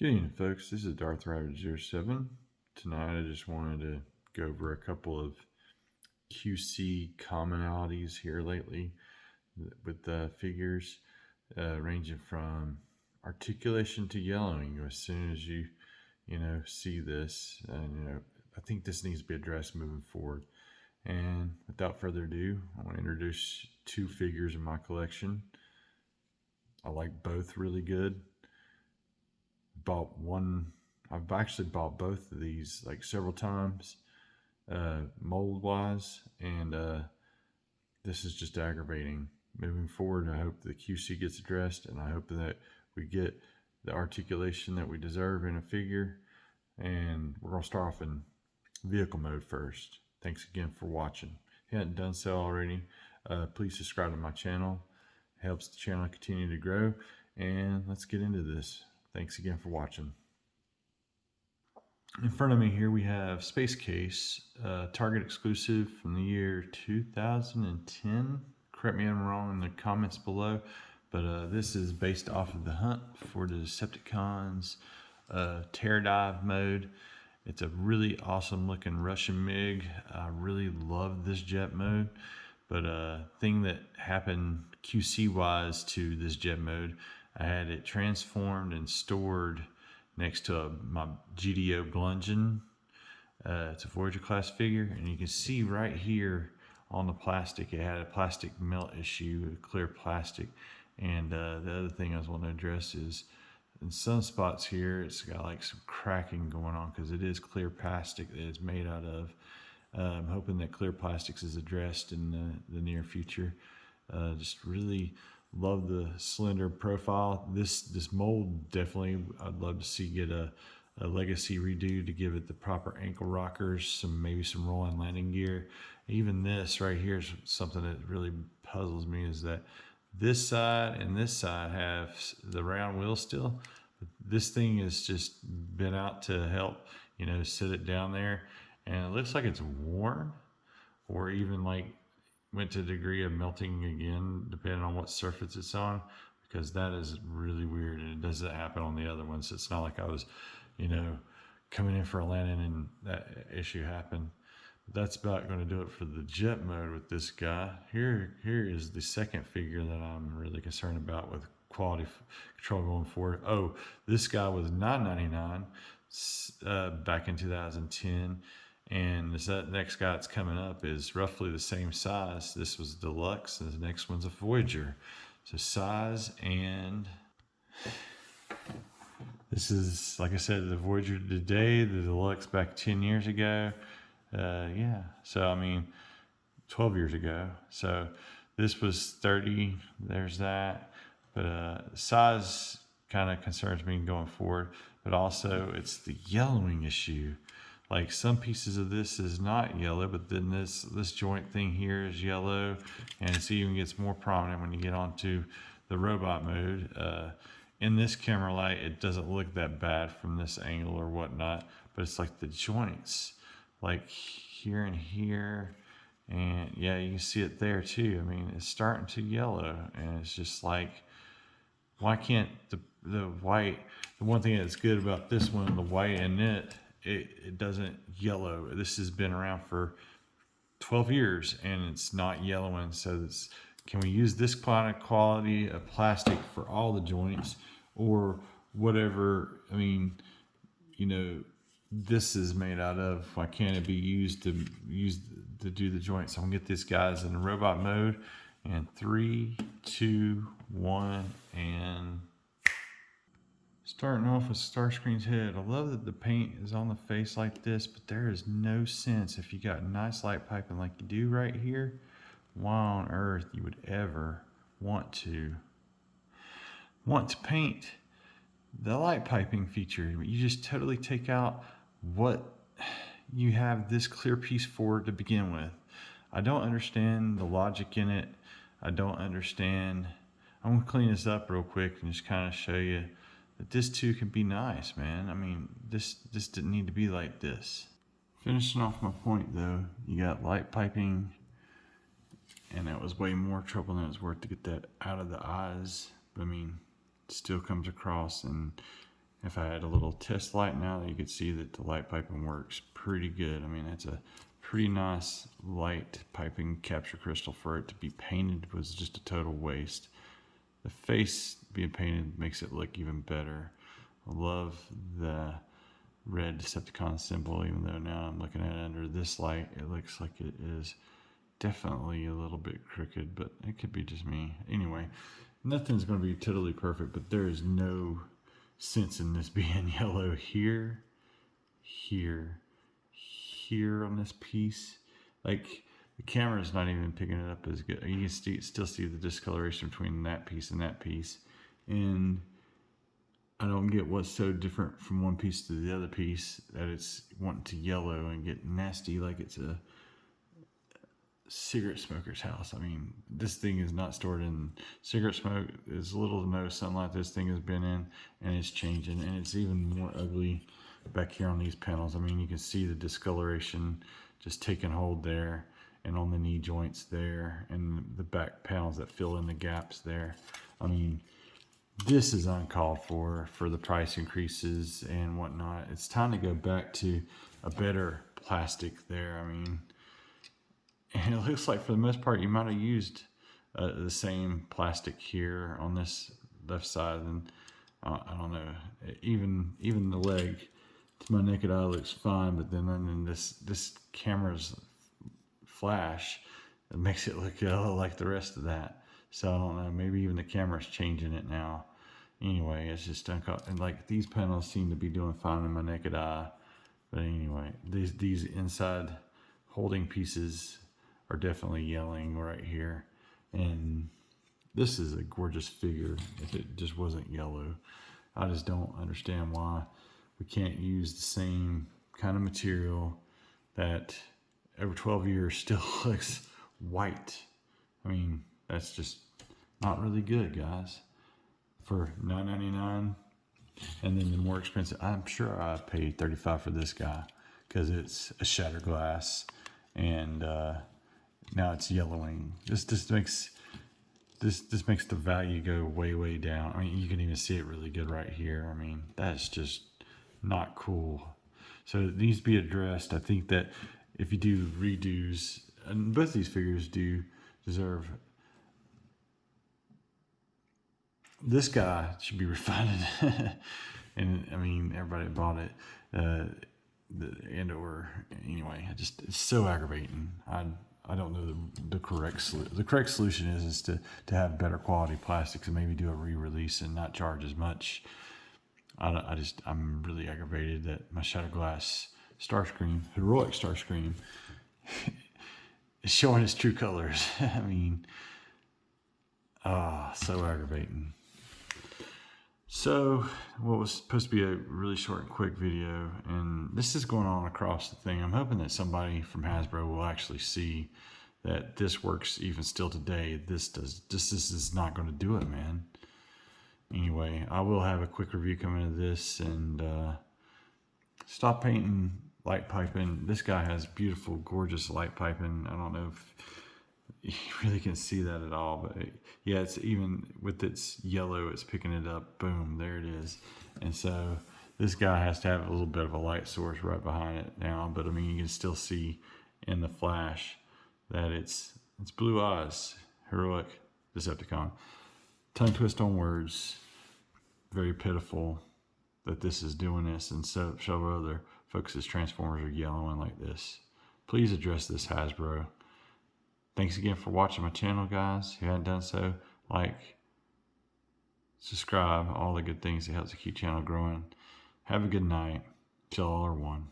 Good evening, folks. This is Darth Rabbit07. Tonight, I just wanted to go over a couple of QC commonalities here lately with the figures, ranging from articulation to yellowing. As soon as you see this, and I think this needs to be addressed moving forward. And without further ado, I want to introduce two figures in my collection. I like both really good. I've actually bought both of these like several times, mold wise, and this is just aggravating. Moving forward, I hope the QC gets addressed, and I hope that we get the articulation that we deserve in a figure. And we're going to start off in vehicle mode first. Thanks again for watching. If you haven't done so already, please subscribe to my channel. It helps the channel continue to grow. And let's get into this. Thanks again for watching. In front of me here we have Space Case, Target exclusive from the year 2010. Correct me if I'm wrong in the comments below, but this is based off of the hunt for the Decepticons Terror Dive mode. It's a really awesome looking Russian MiG. I really love this jet mode, but thing that happened QC wise to this jet mode, I had it transformed and stored next to my GDO Bludgeon. It's a Voyager class figure, and you can see right here on the plastic, it had a plastic melt issue, clear plastic. And the other thing I was wanting to address is in some spots here, it's got like some cracking going on because it is clear plastic that it's made out of. I'm hoping that clear plastics is addressed in the near future. Just really love the slender profile. This mold definitely I'd love to see get a legacy redo to give it the proper ankle rockers, maybe some rolling landing gear. Even this right here is something that really puzzles me, is that this side and this side have the round wheel still. This thing has just been out to help sit it down there, and it looks like it's worn or even like went to the degree of melting again, depending on what surface it's on, because that is really weird, and it doesn't happen on the other ones. It's not like I was, coming in for a landing and that issue happened. But that's about going to do it for the jet mode with this guy. Here is the second figure that I'm really concerned about with quality control going forward. Oh, this guy was $9.99 back in 2010. And this next guy that's coming up is roughly the same size. This was deluxe, and the next one's a Voyager. So size, and this is, like I said, the Voyager today, the deluxe back 10 years ago. Yeah, so I mean, 12 years ago. So this was 30, there's that. But size kind of concerns me going forward. But also, it's the yellowing issue. Like some pieces of this is not yellow, but then this joint thing here is yellow, and it even gets more prominent when you get onto the robot mode. In this camera light, it doesn't look that bad from this angle or whatnot, but it's like the joints, like here and here, and yeah, you can see it there too. I mean, it's starting to yellow, and it's just like, why can't the white? The one thing that's good about this one, the white in it doesn't yellow. This has been around for 12 years and it's not yellowing. So can we use this kind of quality of plastic for all the joints or whatever? I mean, this is made out of. Why can't it be used to do the joints? So I'm gonna get these guys in the robot mode, and 3, 2, 1, and starting off with Starscream's head. I love that the paint is on the face like this, but there is no sense, if you got nice light piping like you do right here, why on earth you would ever want to paint the light piping feature. You just totally take out what you have this clear piece for to begin with. I don't understand the logic in it. I don't understand. I'm gonna clean this up real quick and just kind of show you that this too can be nice, man. I mean, this didn't need to be like this. Finishing off my point though, you got light piping, and that was way more trouble than it was worth to get that out of the eyes. But I mean, it still comes across, and if I had a little test light now, you could see that the light piping works pretty good. I mean, it's a pretty nice light piping capture crystal. For it to be painted was just a total waste. The face being painted makes it look even better. I love the red Decepticon symbol, even though now I'm looking at it under this light, it looks like it is definitely a little bit crooked, but it could be just me. Anyway, nothing's going to be totally perfect, but there is no sense in this being yellow here, here, here on this piece. Like, the camera is not even picking it up as good. You can still see the discoloration between that piece and that piece. And I don't get what's so different from one piece to the other piece that it's wanting to yellow and get nasty like it's a cigarette smoker's house. I mean, this thing is not stored in cigarette smoke. There's little to no sunlight this thing has been in, and it's changing, and it's even more ugly back here on these panels. I mean, you can see the discoloration just taking hold there, and on the knee joints there, and the back panels that fill in the gaps there. I mean, this is uncalled for the price increases and whatnot. It's time to go back to a better plastic there. I mean, and it looks like for the most part you might have used the same plastic here on this left side, and I don't know, even the leg to my naked eye looks fine, but then this camera's flash, it makes it look like the rest of that. So I don't know, maybe even the camera's changing it now. Anyway, it's just uncaught, and like these panels seem to be doing fine in my naked eye. But anyway, these inside holding pieces are definitely yelling right here. And this is a gorgeous figure if it just wasn't yellow. I just don't understand why we can't use the same kind of material that over 12 years still looks white. I mean, that's just not really good, guys. For $9.99, and then the more expensive, I'm sure I paid $35 for this guy because it's a shattered glass, and now it's yellowing. This makes the value go way down. I mean, you can even see it really good right here. I mean, that's just not cool. So it needs to be addressed. I think that if you do redos, and both these figures do deserve. This guy should be refunded. And I mean, everybody bought it. Anyway, it's so aggravating. I don't know the correct solution. The correct solution is to have better quality plastics and maybe do a re-release and not charge as much. I'm really aggravated that my Shattered Glass Starscream, heroic Starscream, is showing its true colors. I mean, so aggravating. So, what was supposed to be a really short and quick video, and this is going on across the thing. I'm hoping that somebody from Hasbro will actually see that this works even still today. This is not going to do it, man. Anyway, I will have a quick review coming to this, and stop painting light piping. This guy has beautiful, gorgeous light piping. I don't know if you really can see that at all, but yeah, it's even with its yellow, it's picking it up. Boom, there it is. And so this guy has to have a little bit of a light source right behind it now, but I mean, you can still see in the flash that it's Blue Eyes, heroic Decepticon. Tongue twist on words. Very pitiful that this is doing this, and so several other folks' Transformers are yellowing like this. Please address this, Hasbro. Thanks again for watching my channel, guys. If you haven't done so, like, subscribe, all the good things that helps to keep the channel growing. Have a good night. Till all are one.